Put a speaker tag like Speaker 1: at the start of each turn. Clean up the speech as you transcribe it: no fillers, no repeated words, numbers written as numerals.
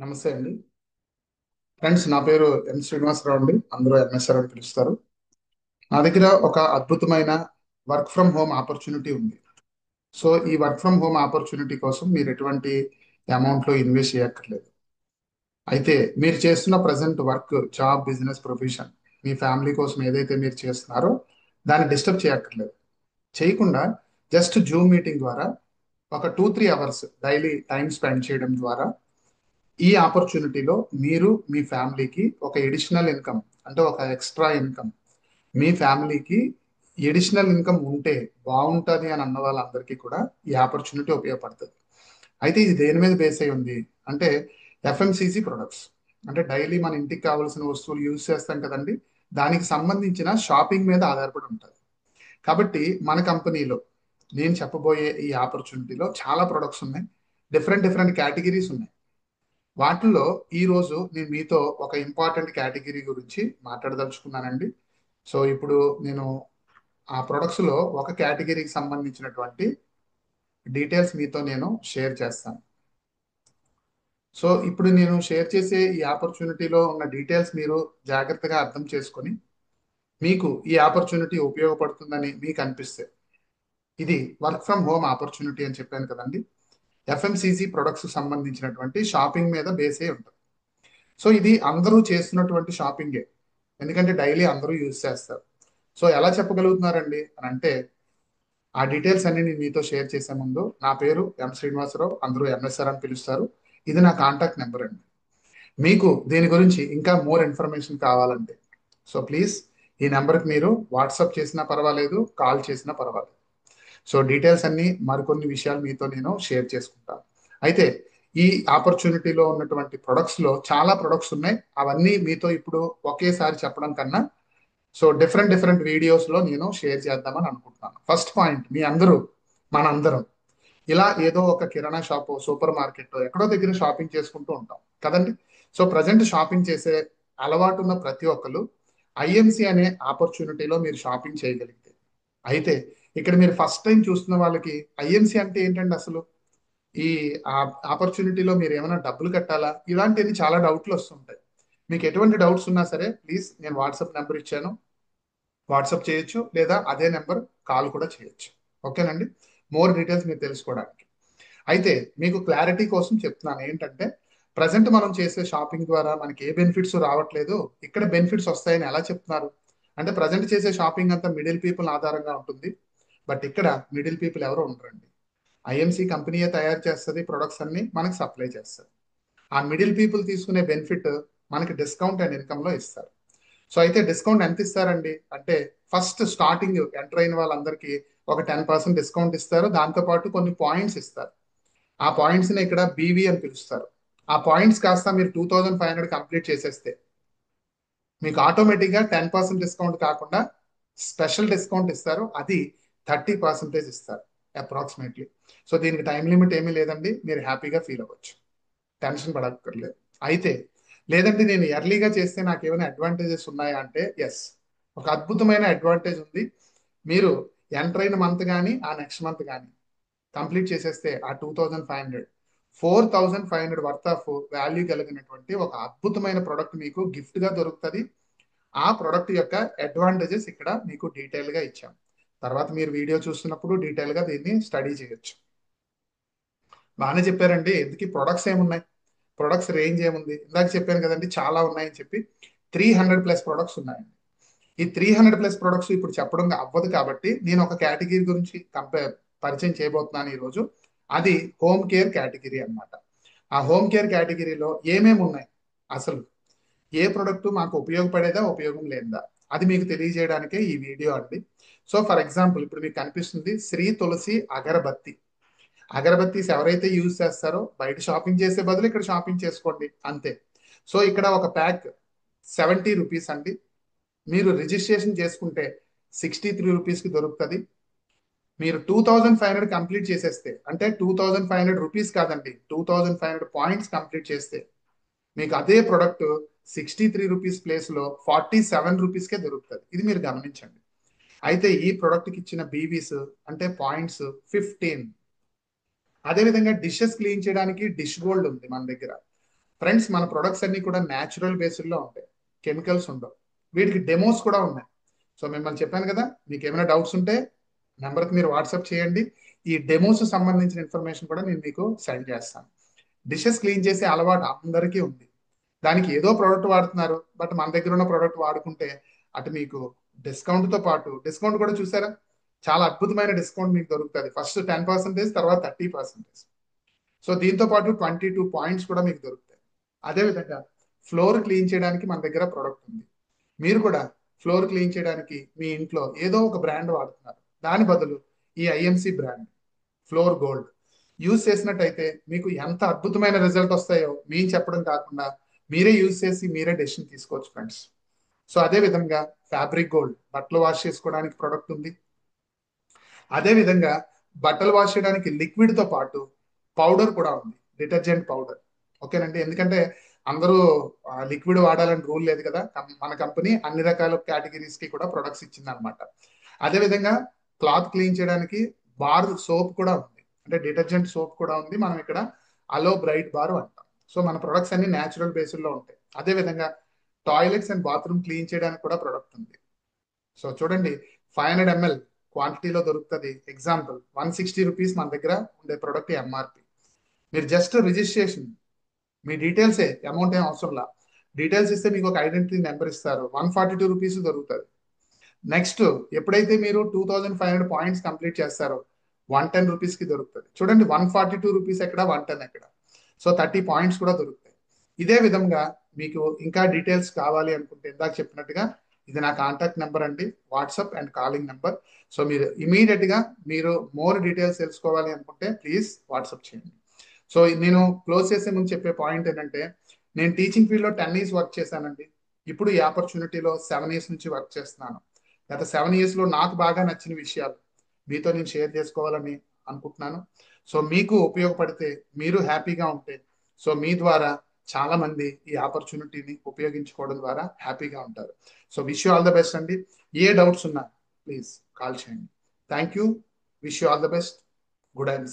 Speaker 1: నమస్తే అండి. ఫ్రెండ్స్, నా పేరు శ్రీనివాసరావు అండి. అందరూ ఎంఎస్ఆర్ అని పిలుస్తారు. నా దగ్గర ఒక అద్భుతమైన వర్క్ ఫ్రమ్ హోమ్ ఆపర్చునిటీ ఉంది. సో ఈ వర్క్ ఫ్రమ్ హోమ్ ఆపర్చునిటీ కోసం మీరు ఎటువంటి అమౌంట్లో ఇన్వెస్ట్ చేయక్కర్లేదు. అయితే మీరు చేస్తున్న present work, job, business, profession, మీ ఫ్యామిలీ కోసం ఏదైతే మీరు చేస్తున్నారో దాన్ని డిస్టర్బ్ చేయక్కర్లేదు. చేయకుండా జస్ట్ జూమ్ మీటింగ్ ద్వారా ఒక 2-3 అవర్స్ డైలీ టైం స్పెండ్ చేయడం ద్వారా ఈ ఆపర్చునిటీలో మీరు మీ ఫ్యామిలీకి ఒక ఎడిషనల్ ఇన్కమ్, అంటే ఒక ఎక్స్ట్రా ఇన్కమ్, మీ ఫ్యామిలీకి ఎడిషనల్ ఇన్కమ్ ఉంటే బాగుంటుంది అని అన్న వాళ్ళందరికీ కూడా ఈ ఆపర్చునిటీ ఉపయోగపడుతుంది. అయితే ఇది దేని మీద బేస్ అయి ఉంది అంటే ఎఫ్ఎంసిసి ప్రొడక్ట్స్, అంటే డైలీ మన ఇంటికి కావాల్సిన వస్తువులు యూజ్ చేస్తాం కదండి. దానికి సంబంధించిన షాపింగ్ మీద ఆధారపడి ఉంటుంది. కాబట్టి మన కంపెనీలో నేను చెప్పబోయే ఈ ఆపర్చునిటీలో చాలా ప్రొడక్ట్స్ ఉన్నాయి. డిఫరెంట్ డిఫరెంట్ కేటగిరీస్ ఉన్నాయి. వాటిల్లో ఈ రోజు నేను మీతో ఒక ఇంపార్టెంట్ కేటగిరీ గురించి మాట్లాడదలుచుకున్నానండి. సో ఇప్పుడు నేను ఆ ప్రొడక్ట్స్ లో ఒక కేటగిరీకి సంబంధించినటువంటి డీటెయిల్స్ మీతో నేను షేర్ చేస్తాను. సో ఇప్పుడు నేను షేర్ చేసే ఈ ఆపర్చునిటీలో ఉన్న డీటెయిల్స్ మీరు జాగ్రత్తగా అర్థం చేసుకొని మీకు ఈ ఆపర్చునిటీ ఉపయోగపడుతుందని మీకు అనిపిస్తే, ఇది వర్క్ ఫ్రమ్ హోమ్ ఆపర్చునిటీ అని చెప్పాను కదండి. ఎఫ్ఎంసిసి ప్రొడక్ట్స్ సంబంధించినటువంటి షాపింగ్ మీద బేస్ అయి ఉంటుంది. సో ఇది అందరూ చేస్తున్నటువంటి షాపింగే, ఎందుకంటే డైలీ అందరూ యూజ్ చేస్తారు. సో ఎలా చెప్పగలుగుతున్నారండి అని అంటే, ఆ డీటెయిల్స్ అన్ని నేను మీతో షేర్ చేసే ముందు, నా పేరు శ్రీనివాసరావు, అందరూ ఎంఎస్ఆర్ అని పిలుస్తారు. ఇది నా కాంటాక్ట్ నెంబర్ అండి. మీకు దీని గురించి ఇంకా మోర్ ఇన్ఫర్మేషన్ కావాలంటే, సో ప్లీజ్ ఈ నెంబర్కి మీరు వాట్సాప్ చేసినా పర్వాలేదు, కాల్ చేసినా పర్వాలేదు. సో డీటెయిల్స్ అన్ని, మరికొన్ని విషయాలు మీతో నేను షేర్ చేసుకుంటాను. అయితే ఈ ఆపర్చునిటీలో ఉన్నటువంటి ప్రొడక్ట్స్ లో చాలా ప్రొడక్ట్స్ ఉన్నాయి. అవన్నీ మీతో ఇప్పుడు ఒకేసారి చెప్పడం కన్నా, సో డిఫరెంట్ డిఫరెంట్ వీడియోస్ లో నేను షేర్ చేద్దామని అనుకుంటున్నాను. ఫస్ట్ పాయింట్, మీ అందరూ, మనందరం ఇలా ఏదో ఒక కిరాణా షాపు, సూపర్ మార్కెట్, ఎక్కడో దగ్గర షాపింగ్ చేసుకుంటూ ఉంటాం కదండి. సో ప్రజెంట్ షాపింగ్ చేసే అలవాటు ఉన్న ప్రతి ఒక్కరు ఐఎంసి అనే ఆపర్చునిటీలో మీరు షాపింగ్ చేయగలిగితే, అయితే ఇక్కడ మీరు ఫస్ట్ టైం చూస్తున్న వాళ్ళకి ఐఎంసి అంటే ఏంటండి అసలు, ఈ ఆపర్చునిటీలో మీరు ఏమైనా డబ్బులు కట్టాలా, ఇలాంటివి చాలా డౌట్లు వస్తుంటాయి. మీకు ఎటువంటి డౌట్స్ ఉన్నా సరే ప్లీజ్, నేను వాట్సాప్ నెంబర్ ఇచ్చాను, వాట్సాప్ చేయొచ్చు, లేదా అదే నెంబర్ కాల్ కూడా చేయొచ్చు. ఓకేనండి. మోర్ డీటెయిల్స్ మీరు తెలుసుకోవడానికి. అయితే మీకు క్లారిటీ కోసం చెప్తున్నాను ఏంటంటే, ప్రజెంట్ మనం చేసే షాపింగ్ ద్వారా మనకి ఏ బెనిఫిట్స్ రావట్లేదు, ఇక్కడ బెనిఫిట్స్ వస్తాయని ఎలా చెప్తున్నారు అంటే, ప్రజెంట్ చేసే షాపింగ్ అంతా మిడిల్ పీపుల్ ఆధారంగా ఉంటుంది. బట్ ఇక్కడ మిడిల్ పీపుల్ ఎవరు ఉండరండి. ఐఎంసి కంపెనీయే తయారు చేస్తుంది, ప్రొడక్ట్స్ అన్ని మనకి సప్లై చేస్తుంది. ఆ మిడిల్ పీపుల్ తీసుకునే బెనిఫిట్ మనకి డిస్కౌంట్ అండ్ ఇన్కమ్ లో ఇస్తారు. సో అయితే డిస్కౌంట్ ఎంత ఇస్తారండి అంటే, ఫస్ట్ స్టార్టింగ్ ఎంటర్ అయిన వాళ్ళందరికీ ఒక 10% డిస్కౌంట్ ఇస్తారు. దాంతో పాటు కొన్ని పాయింట్స్ ఇస్తారు. ఆ పాయింట్స్ ని ఇక్కడ బీవీ అని పిలుస్తారు. ఆ పాయింట్స్ కాస్త మీరు 2500 కంప్లీట్ చేసేస్తే మీకు ఆటోమేటిక్ గా 10% డిస్కౌంట్ కాకుండా స్పెషల్ డిస్కౌంట్ ఇస్తారు. అది 30% ఇస్తారు అప్రాక్సిమేట్లీ. సో దీనికి టైం లిమిట్ ఏమీ లేదండి, మీరు హ్యాపీగా ఫీల్ అవ్వచ్చు, టెన్షన్ పడక్కర్లేదు. అయితే లేదంటే నేను ఎర్లీగా చేస్తే నాకు ఏమైనా అడ్వాంటేజెస్ ఉన్నాయా అంటే, ఎస్, ఒక అద్భుతమైన అడ్వాంటేజ్ ఉంది. మీరు ఎంటర్ అయిన మంత్ కానీ ఆ నెక్స్ట్ మంత్ కానీ కంప్లీట్ చేసేస్తే ఆ 2500, 4500 వర్త్ ఆఫ్ వాల్యూ కలిగినటువంటి ఒక అద్భుతమైన ప్రోడక్ట్ మీకు గిఫ్ట్ గా దొరుకుతుంది. ఆ ప్రోడక్ట్ యొక్క అడ్వాంటేజెస్ ఇక్కడ మీకు డీటెయిల్ గా ఇచ్చాం. తర్వాత మీరు వీడియో చూస్తున్నప్పుడు డీటెయిల్ గా దీన్ని స్టడీ చేయొచ్చు. బాగానే చెప్పారండి. ఎందుకు ప్రొడక్ట్స్ ఏమున్నాయి, ప్రొడక్ట్స్ రేంజ్ ఏముంది, ఇందాక చెప్పాను కదండి చాలా ఉన్నాయని చెప్పి. 300+ ప్రొడక్ట్స్ ఉన్నాయండి. ఈ 300+ ప్రొడక్ట్స్ ఇప్పుడు చెప్పడం అవ్వదు కాబట్టి నేను ఒక కేటగిరీ గురించి పరిచయం చేయబోతున్నాను ఈరోజు. అది హోమ్ కేర్ కేటగిరీ అన్నమాట. ఆ హోమ్ కేర్ కేటగిరీలో ఏమేమి ఉన్నాయి, అసలు ఏ ప్రొడక్ట్ మాకు ఉపయోగపడేదా, ఉపయోగం లేదా, అది మీకు తెలియజేయడానికే ఈ వీడియో అండి. సో ఫర్ ఎగ్జాంపుల్, ఇప్పుడు మీకు కనిపిస్తుంది శ్రీ తులసి అగరబత్తి. అగరబత్తీస్ ఎవరైతే యూజ్ చేస్తారో బయట షాపింగ్ చేసే బదులు ఇక్కడ షాపింగ్ చేసుకోండి అంతే. సో ఇక్కడ ఒక ప్యాక్ 70 రూపీస్ అండి. మీరు రిజిస్ట్రేషన్ చేసుకుంటే 63 రూపీస్కి దొరుకుతుంది. మీరు 2500 కంప్లీట్ చేసేస్తే, అంటే 2500 రూపీస్ కాదండి, 2500 పాయింట్స్ కంప్లీట్ చేస్తే మీకు అదే ప్రొడక్ట్ 63 రూపీస్ ప్లేస్ లో 47 రూపీస్కే దొరుకుతుంది. ఇది మీరు గమనించండి. అయితే ఈ ప్రొడక్ట్ కి ఇచ్చిన బీవీస్, అంటే పాయింట్స్, 15. అదేవిధంగా డిషెస్ క్లీన్ చేయడానికి డిష్ గోల్డ్ ఉంది మన దగ్గర. ఫ్రెండ్స్, మన ప్రొడక్ట్స్ అన్ని కూడా న్యాచురల్ బేస్డ్లో ఉంటాయి, కెమికల్స్ ఉండవు. వీటికి డెమోస్ కూడా ఉన్నాయి. సో మిమ్మల్ని చెప్పాను కదా, మీకు ఏమైనా డౌట్స్ ఉంటే నెంబర్కి మీరు వాట్సాప్ చేయండి. ఈ డెమోస్ సంబంధించిన ఇన్ఫర్మేషన్ కూడా నేను మీకు సెండ్ చేస్తాను. డిషెస్ క్లీన్ చేసే అలవాటు అందరికీ ఉంది. దానికి ఏదో ప్రోడక్ట్ వాడుతున్నారు, బట్ మన దగ్గర ఉన్న ప్రోడక్ట్ వాడుకుంటే అటు మీకు డిస్కౌంట్తో పాటు, డిస్కౌంట్ కూడా చూసారా, చాలా అద్భుతమైన డిస్కౌంట్ మీకు దొరుకుతుంది. ఫస్ట్ 10%, తర్వాత 30%. సో దీంతో పాటు 22 పాయింట్స్ కూడా మీకు దొరుకుతాయి. అదేవిధంగా ఫ్లోర్ క్లీన్ చేయడానికి మన దగ్గర ప్రోడక్ట్ ఉంది. మీరు కూడా ఫ్లోర్ క్లీన్ చేయడానికి మీ ఇంట్లో ఏదో ఒక బ్రాండ్ వాడుతున్నారు, దాని బదులు ఈ IMC brand floor gold use చేసినట్టయితే మీకు ఎంత అద్భుతమైన రిజల్ట్ వస్తాయో మేము చెప్పడం కాకుండా మీరే యూజ్ చేసి మీరే డెసిషన్ తీసుకోవచ్చు ఫ్రెండ్స్. సో అదే విధంగా ఫ్యాబ్రిక్ గోల్డ్ బట్టలు వాష్ చేసుకోవడానికి ప్రోడక్ట్ ఉంది. అదే విధంగా బట్టలు వాష్ చేయడానికి లిక్విడ్ తో పాటు పౌడర్ కూడా ఉంది, డిటర్జెంట్ పౌడర్. ఓకేనండి, ఎందుకంటే అందరూ లిక్విడ్ వాడాలని రూల్ లేదు కదా, మన కంపెనీ అన్ని రకాల కేటగిరీస్ కి కూడా ప్రొడక్ట్స్ ఇచ్చింది అనమాట. అదే విధంగా క్లాత్ క్లీన్ చేయడానికి బార్ సోప్ కూడా ఉంది, అంటే డిటర్జెంట్ సోప్ కూడా ఉంది. మనం ఇక్కడ అలో బ్రైట్ బార్ అంటాం. సో మన ప్రొడక్ట్స్ అన్ని న్యాచురల్ బేస్డ్ లో ఉంటాయి. అదే విధంగా టాయిలెట్స్ అండ్ బాత్రూమ్ క్లీన్ చేయడానికి కూడా ప్రొడక్ట్ ఉంది. సో చూడండి, 500 ml క్వాంటిటీలో దొరుకుతుంది. ఎగ్జాంపుల్ 160 రూపీస్ మన దగ్గర ఉండే ప్రొడక్ట్ ఎంఆర్పి. మీరు జస్ట్ రిజిస్ట్రేషన్, మీ డీటెయిల్సే, అమౌంట్ ఏం అవసరంలా, డీటెయిల్స్ ఇస్తే మీకు ఒక ఐడెంటిటీ నెంబర్ ఇస్తారు, 142 రూపీస్ దొరుకుతుంది. నెక్స్ట్ ఎప్పుడైతే మీరు 2500 పాయింట్స్ కంప్లీట్ చేస్తారో 110 రూపీస్ కి దొరుకుతుంది. చూడండి, 142 రూపీస్ ఎక్కడ, 110 ఎక్కడ. సో 30 పాయింట్స్ కూడా దొరుకుతాయి. ఇదే విధంగా మీకు ఇంకా డీటెయిల్స్ కావాలి అనుకుంటే ఇందాక చెప్పినట్టుగా ఇది నా కాంటాక్ట్ నెంబర్ అండి, WhatsApp and calling number. So మీరు ఇమీడియట్ గా మీరు మోర్ డీటెయిల్స్ తెలుసుకోవాలి అనుకుంటే ప్లీజ్ వాట్సాప్ చేయండి. సో నేను క్లోజ్ చేసే ముందు చెప్పే పాయింట్ ఏంటంటే, నేను టీచింగ్ ఫీల్డ్ లో 10 years వర్క్ చేశానండి. ఇప్పుడు ఈ ఆపర్చునిటీలో 7 years నుంచి వర్క్ చేస్తున్నాను. గత 7 years లో నాకు బాగా నచ్చిన విషయాలు మీతో నేను షేర్ చేసుకోవాలని అనుకుంటున్నాను. సో మీకు ఉపయోగపడితే, మీరు హ్యాపీగా ఉంటే, సో మీ ద్వారా చాలా మంది ఈ ఆపర్చునిటీని ఉపయోగించుకోవడం ద్వారా హ్యాపీగా ఉంటారు. So wish you all the best అండి. ఏ డౌట్స్ ఉన్నా ప్లీజ్ కాల్ చేయండి. Thank you. Wish you all the best. Good and